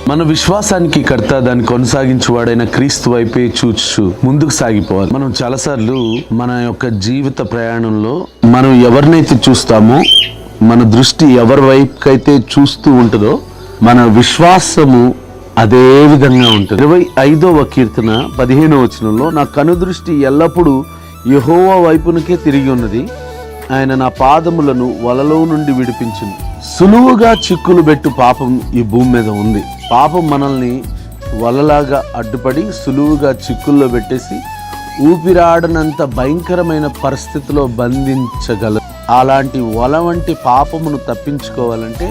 మన విశ్వాసానికి కర్త, దాన్ని కొనసాగించువాడైన క్రీస్తు వైపే చూచు ముందుకు సాగిపోవాలి. మనం చాలాసార్లు మన యొక్క జీవిత ప్రయాణంలో మనం ఎవరినైతే చూస్తామో, మన దృష్టి ఎవరి వైపుకైతే చూస్తూ ఉంటుందో మన విశ్వాసము అదే విధంగా ఉంటుంది. 25వ కీర్తన 15వ వచనంలో, నా కనుదృష్టి ఎల్లప్పుడూ యెహోవా వైపునకే తిరిగి ఉన్నది, ఆయన నా పాదములను వలలో నుండి విడిపించును. సులువుగా చిక్కులు పెట్టు పాపం ఈ భూమి మీద ఉంది. పాపం మనల్ని వలలాగా అడ్డుపడి సులువుగా చిక్కుల్లో పెట్టేసి ఊపిరాడనంత భయంకరమైన పరిస్థితిలో బంధించగలదు. అలాంటి వల వంటి పాపమును తప్పించుకోవాలంటే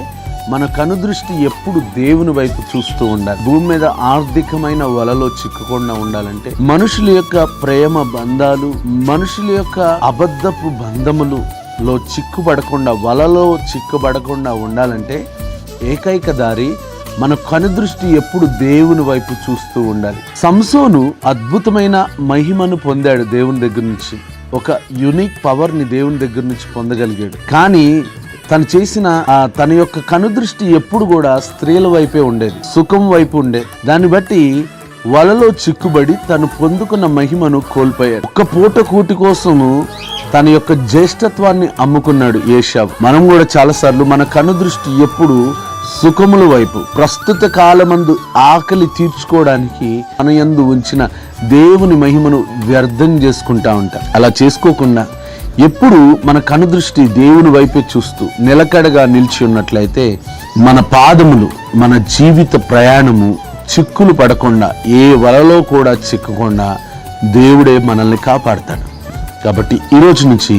మన కనుదృష్టి ఎప్పుడు దేవుని వైపు చూస్తూ ఉండాలి. భూమి మీద ఆర్థికమైన వలలో చిక్కకుండా ఉండాలంటే, మనుషుల యొక్క ప్రేమ బంధాలు, మనుషుల యొక్క అబద్ధపు బంధములలో చిక్కుపడకుండా, వలలో చిక్కుపడకుండా ఉండాలంటే ఏకైక దారి మన కనుదృష్టి ఎప్పుడు దేవుని వైపు చూస్తూ ఉండాలి. సంసోను అద్భుతమైన మహిమను పొందాడు దేవుని దగ్గర నుంచి. ఒక యూనిక్ పవర్ని దేవుని దగ్గర నుంచి పొందగలిగాడు. కానీ తను చేసిన తన యొక్క కనుదృష్టి ఎప్పుడు కూడా స్త్రీల వైపే ఉండేది, సుఖం వైపు ఉండేది. దాన్ని బట్టి వలలో చిక్కుబడి తను పొందుకున్న మహిమను కోల్పోయాడు. ఒక్క పూట కూటి కోసము తన యొక్క జ్యేష్ఠత్వాన్ని అమ్ముకున్నాడు ఏశావు. మనం కూడా చాలాసార్లు మన కనుదృష్టి ఎప్పుడు సుఖముల వైపు, ప్రస్తుత కాలమందు ఆకలి తీర్చుకోవడానికి మన యందు ఉంచిన దేవుని మహిమను వ్యర్థం చేసుకుంటా ఉంటాం. అలా చేసుకోకుండా ఎప్పుడు మన కనుదృష్టి దేవుని వైపే చూస్తూ నిలకడగా నిలిచి ఉన్నట్లయితే మన పాదములు, మన జీవిత ప్రయాణము చిక్కులు పడకుండా, ఏ వలలో కూడా చిక్కకుండా దేవుడే మనల్ని కాపాడతాడు. కాబట్టి ఈరోజు నుంచి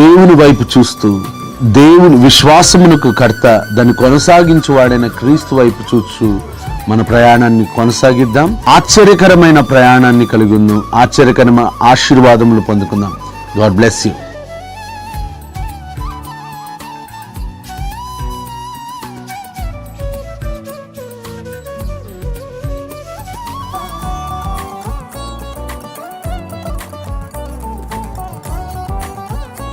దేవుని వైపు చూస్తూ, దేవుని విశ్వాసమునకు కర్త, దాన్ని కొనసాగించువాడైన క్రీస్తు వైపు చూస్తూ మన ప్రయాణాన్ని కొనసాగిద్దాం. ఆశ్చర్యకరమైన ప్రయాణాన్ని కలిగి ఉందాం. ఆశ్చర్యకరమైన ఆశీర్వాదములు పొందుకుందాం. God bless you.